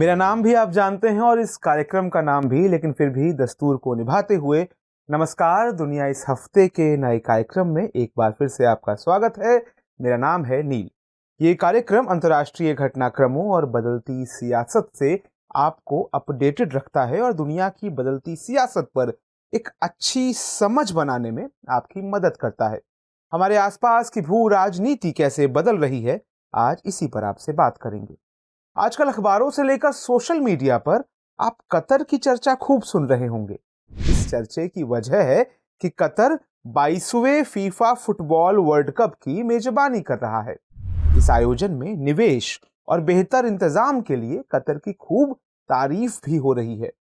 मेरा नाम भी आप जानते हैं और इस कार्यक्रम का नाम भी, लेकिन फिर भी दस्तूर को निभाते हुए नमस्कार दुनिया। इस हफ्ते के नए कार्यक्रम में एक बार फिर से आपका स्वागत है। मेरा नाम है नील। ये कार्यक्रम अंतर्राष्ट्रीय घटनाक्रमों और बदलती सियासत से आपको अपडेटेड रखता है और दुनिया की बदलती सियासत पर एक अच्छी समझ बनाने में आपकी मदद करता है। हमारे आसपास की भू राजनीति कैसे बदल रही है, आज इसी पर आपसे बात करेंगे। आजकल अखबारों से लेकर सोशल मीडिया पर आप कतर की चर्चा खूब सुन रहे होंगे। इस चर्चे की वजह है कि कतर 22वें फीफा फुटबॉल वर्ल्ड कप की मेजबानी कर रहा है। इस आयोजन में निवेश और बेहतर इंतजाम के लिए कतर की खूब तारीफ भी हो रही है।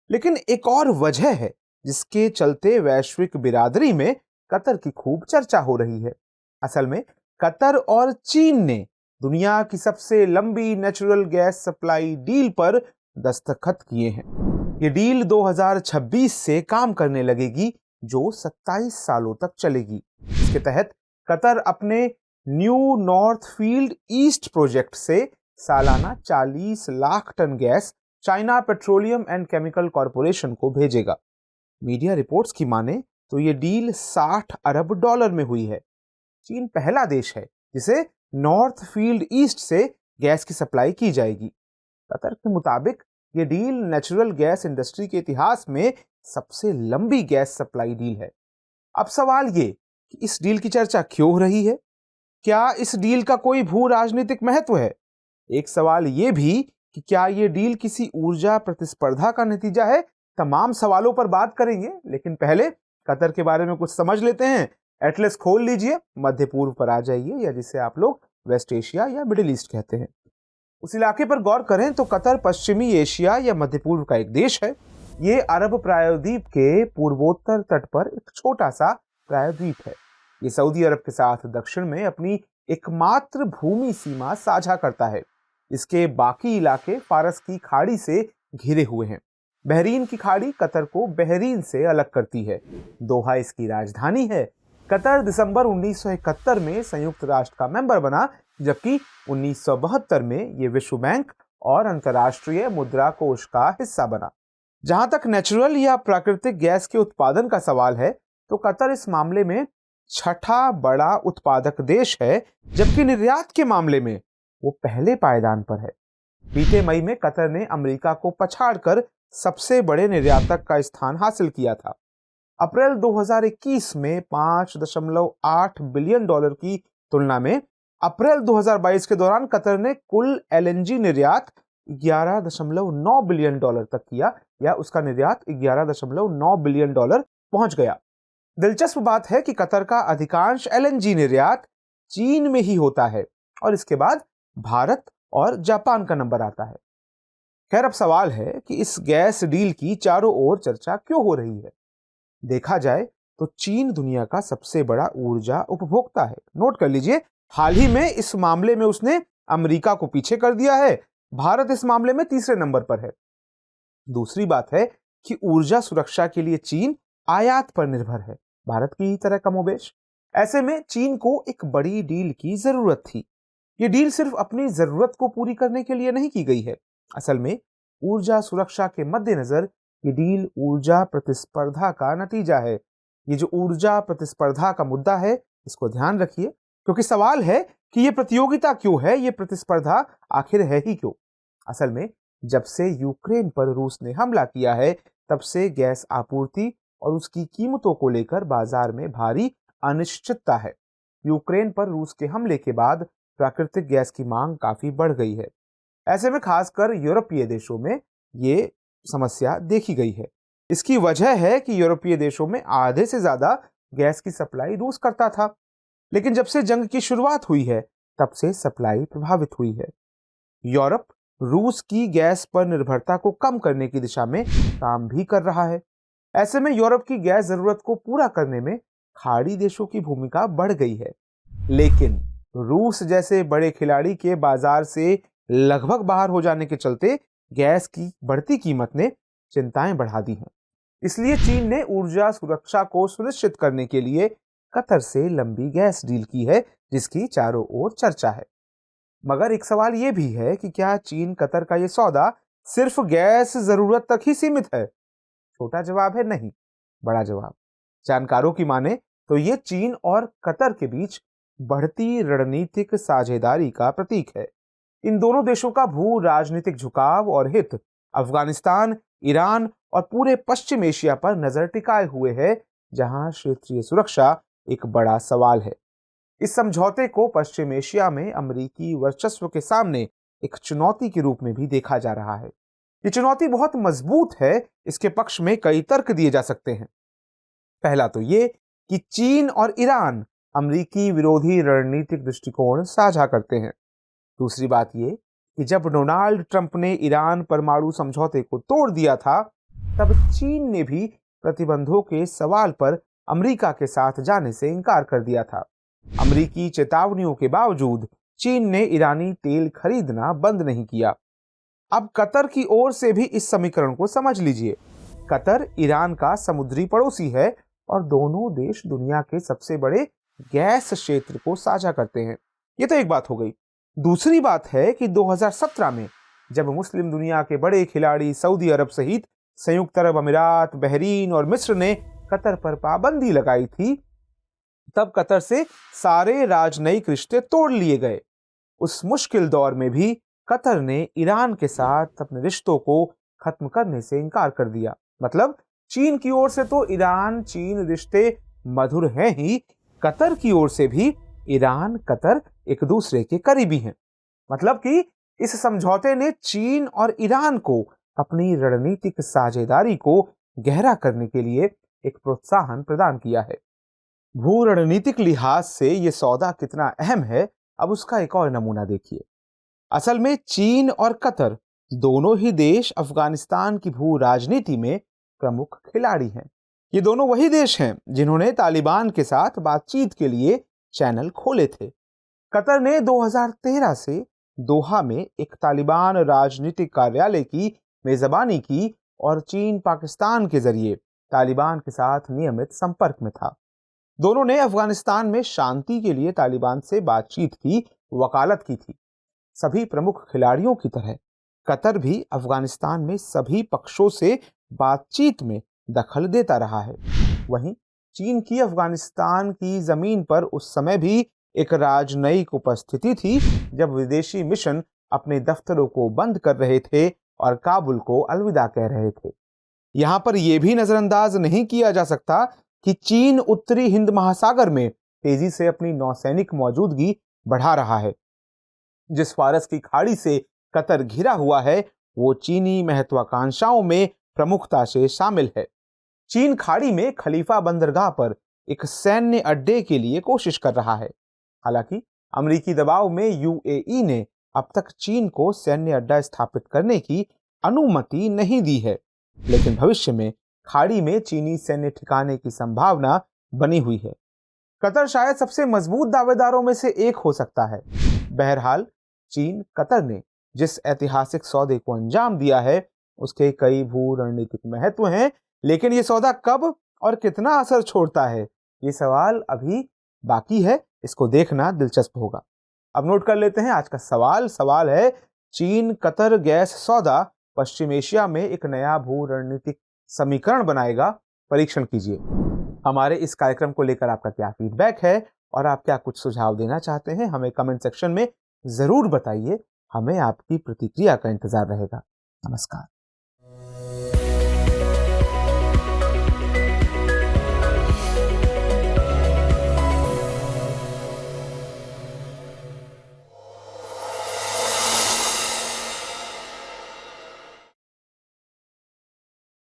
लेकिन एक और वजह है जिसके चलते वैश्विक बिरादरी में कतर की खूब चर्चा हो रही है। असल में कतर और चीन ने दुनिया की सबसे लंबी नेचुरल गैस सप्लाई डील पर दस्तखत किए हैं। ये डील 2026 से काम करने लगेगी, जो 27 सालों तक चलेगी। इसके तहत कतर अपने new north field east project से सालाना 40 lakh ton gas China Petroleum and Chemical Corporation को भेजेगा। मीडिया रिपोर्ट्स की माने तो ये डील $60 अरब में हुई है। चीन पहला देश है जिसे नॉर्थ फील्ड ईस्ट से गैस की सप्लाई की जाएगी। कतर के मुताबिक ये डील नेचुरल गैस इंडस्ट्री के इतिहास में सबसे लंबी गैस सप्लाई डील है। अब सवाल ये कि इस डील की चर्चा क्यों हो रही है? क्या इस डील का कोई भू राजनीतिक महत्व है? एक सवाल ये भी कि क्या ये डील किसी ऊर्जा प्रतिस्पर्धा का नतीजा है? तमाम सवालों पर बात करेंगे, लेकिन पहले कतर के बारे में कुछ समझ लेते हैं। एटलस खोल लीजिए, मध्य पूर्व पर आ जाइए, या जिसे आप लोग वेस्ट एशिया या मिडिल ईस्ट कहते हैं। उस इलाके पर गौर करें तो कतर पश्चिमी एशिया या मध्य पूर्व का एक देश है। ये अरब प्रायद्वीप के पूर्वोत्तर तट पर एक छोटा सा प्रायद्वीप है। ये सऊदी अरब के साथ दक्षिण में अपनी एकमात्र भूमि सीमा साझा करता है। इसके बाकी इलाके फारस की खाड़ी से घिरे हुए हैं। बहरीन की खाड़ी कतर को बहरीन से अलग करती है। दोहा इसकी राजधानी है। कतर दिसंबर 1971 में संयुक्त राष्ट्र का मेंबर बना, जबकि 1972 में यह विश्व बैंक और अंतर्राष्ट्रीय मुद्रा कोष का हिस्सा बना। जहां तक नेचुरल या प्राकृतिक गैस के उत्पादन का सवाल है, तो कतर इस मामले में छठा बड़ा उत्पादक देश है, जबकि निर्यात के मामले में वो पहले पायदान पर है। बीते मई में कतर ने अमेरिका को पछाड़कर सबसे बड़े निर्यातक का स्थान हासिल किया था। अप्रैल 2021 में $5.8 बिलियन की तुलना में अप्रैल 2022 के दौरान कतर ने कुल एलएनजी निर्यात $11.9 बिलियन तक किया, या उसका निर्यात $11.9 बिलियन पहुंच गया। दिलचस्प बात है कि कतर का अधिकांश एलएनजी निर्यात चीन में ही होता है और इसके बाद भारत और जापान का नंबर आता है। खैर, अब सवाल है कि इस गैस डील की चारों ओर चर्चा क्यों हो रही है? देखा जाए तो चीन दुनिया का सबसे बड़ा ऊर्जा उपभोक्ता है। नोट कर लीजिए, हाल ही में इस मामले में उसने अमेरिका को पीछे कर दिया है। भारत इस मामले में तीसरे नंबर पर है। दूसरी बात है कि ऊर्जा सुरक्षा के लिए चीन आयात पर निर्भर है, भारत की ही तरह कमोबेश। ऐसे में चीन को एक बड़ी डील की जरूरत थी। ये डील सिर्फ अपनी जरूरत को पूरी करने के लिए नहीं की गई है। असल में ऊर्जा सुरक्षा के मद्देनजर ये डील ऊर्जा प्रतिस्पर्धा का नतीजा है। ये जो ऊर्जा प्रतिस्पर्धा का मुद्दा है, इसको ध्यान रखिए, क्योंकि सवाल है कि ये प्रतियोगिता क्यों है, ये प्रतिस्पर्धा आखिर है ही क्यों? असल में जब से यूक्रेन पर रूस ने हमला किया है, तब से गैस आपूर्ति और उसकी कीमतों को लेकर बाजार में भारी अनिश्चितता है। यूक्रेन पर रूस के हमले के बाद प्राकृतिक गैस की मांग काफी बढ़ गई है। ऐसे में खासकर यूरोपीय देशों में ये समस्या देखी गई है। इसकी वजह है कि यूरोपीय देशों में आधे से ज्यादा गैस की सप्लाई रूस करता था, लेकिन जब से जंग की शुरुआत हुई है, तब से सप्लाई प्रभावित हुई है। यूरोप रूस की गैस पर निर्भरता को कम करने की दिशा में काम भी कर रहा है। ऐसे में यूरोप की गैस जरूरत को पूरा करने में खाड़ी देशों की भूमिका बढ़ गई है। लेकिन रूस जैसे बड़े खिलाड़ी के बाजार से लगभग बाहर हो जाने के चलते गैस की बढ़ती कीमत ने चिंताएं बढ़ा दी हैं। इसलिए चीन ने ऊर्जा सुरक्षा को सुनिश्चित करने के लिए कतर से लंबी गैस डील की है, जिसकी चारों ओर चर्चा है। मगर एक सवाल यह भी है कि क्या चीन कतर का यह सौदा सिर्फ गैस जरूरत तक ही सीमित है? छोटा जवाब है नहीं, बड़ा जवाब। जानकारों की माने तो ये चीन और कतर के बीच बढ़ती रणनीतिक साझेदारी का प्रतीक है। इन दोनों देशों का भू राजनीतिक झुकाव और हित अफगानिस्तान, ईरान और पूरे पश्चिम एशिया पर नजर टिकाए हुए है, जहां क्षेत्रीय सुरक्षा एक बड़ा सवाल है। इस समझौते को पश्चिम एशिया में अमेरिकी वर्चस्व के सामने एक चुनौती के रूप में भी देखा जा रहा है। ये चुनौती बहुत मजबूत है। इसके पक्ष में कई तर्क दिए जा सकते हैं। पहला तो ये कि चीन और ईरान अमेरिकी विरोधी रणनीतिक दृष्टिकोण साझा करते हैं। दूसरी बात ये कि जब डोनाल्ड ट्रंप ने ईरान परमाणु समझौते को तोड़ दिया था, तब चीन ने भी प्रतिबंधों के सवाल पर अमेरिका के साथ जाने से इनकार कर दिया था। अमेरिकी चेतावनियों के बावजूद चीन ने ईरानी तेल खरीदना बंद नहीं किया। अब कतर की ओर से भी इस समीकरण को समझ लीजिए। कतर ईरान का समुद्री पड़ोसी है और दोनों देश दुनिया के सबसे बड़े गैस क्षेत्र को साझा करते हैं। ये तो एक बात हो गई। दूसरी बात है कि 2017 में जब मुस्लिम दुनिया के बड़े खिलाड़ी सऊदी अरब सहित संयुक्त अरब अमीरात, बहरीन और मिस्र ने कतर पर पाबंदी लगाई थी, तब कतर से सारे राजनयिक रिश्ते तोड़ लिए गए। उस मुश्किल दौर में भी कतर ने ईरान के साथ अपने रिश्तों को खत्म करने से इनकार कर दिया। मतलब चीन की ओर से तो ईरान चीन रिश्ते मधुर हैं ही, कतर की ओर से भी ईरान कतर एक दूसरे के करीबी हैं। मतलब कि इस समझौते ने चीन और ईरान को अपनी रणनीतिक साझेदारी को गहरा करने के लिए एक प्रोत्साहन प्रदान किया है। भू रणनीतिक लिहाज से यह सौदा कितना अहम है, अब उसका एक और नमूना देखिए। असल में चीन और कतर दोनों ही देश अफगानिस्तान की भू राजनीति में प्रमुख खिलाड़ी हैं। ये दोनों वही देश हैं जिन्होंने तालिबान के साथ बातचीत के लिए चैनल खोले थे। कतर ने 2013 से दोहा में एक तालिबान राजनीतिक कार्यालय की मेजबानी की और चीन पाकिस्तान के जरिए तालिबान के साथ नियमित संपर्क में था। दोनों ने अफगानिस्तान में शांति के लिए तालिबान से बातचीत की वकालत की थी। सभी प्रमुख खिलाड़ियों की तरह कतर भी अफगानिस्तान में सभी पक्षों से बातचीत में दखल देता रहा है। वहीं चीन की अफगानिस्तान की जमीन पर उस समय भी एक राजनयिक उपस्थिति थी, जब विदेशी मिशन अपने दफ्तरों को बंद कर रहे थे और काबुल को अलविदा कह रहे थे। यहां पर यह भी नजरअंदाज नहीं किया जा सकता कि चीन उत्तरी हिंद महासागर में तेजी से अपनी नौसैनिक मौजूदगी बढ़ा रहा है। जिस फारस की खाड़ी से कतर घिरा हुआ है, वो चीनी महत्वाकांक्षाओं में प्रमुखता से शामिल है। चीन खाड़ी में खलीफा बंदरगाह पर एक सैन्य अड्डे के लिए कोशिश कर रहा है। हालांकि अमेरिकी दबाव में यूएई ने अब तक चीन को सैन्य अड्डा स्थापित करने की अनुमति नहीं दी है, लेकिन भविष्य में खाड़ी में चीनी सैन्य ठिकाने की संभावना बनी हुई है। कतर शायद सबसे मजबूत दावेदारों में से एक हो सकता है। बहरहाल चीन कतर ने जिस ऐतिहासिक सौदे को अंजाम दिया है, उसके कई भू रणनीतिक महत्व हैं, लेकिन यह सौदा कब और कितना असर छोड़ता है, ये सवाल अभी बाकी है। इसको देखना दिलचस्प होगा। अब नोट कर लेते हैं आज का सवाल है, चीन कतर गैस सौदा पश्चिम एशिया में एक नया भू रणनीतिक समीकरण बनाएगा? परीक्षण कीजिए। हमारे इस कार्यक्रम को लेकर आपका क्या फीडबैक है और आप क्या कुछ सुझाव देना चाहते हैं, हमें कमेंट सेक्शन में जरूर बताइए। हमें आपकी प्रतिक्रिया का इंतजार रहेगा। नमस्कार।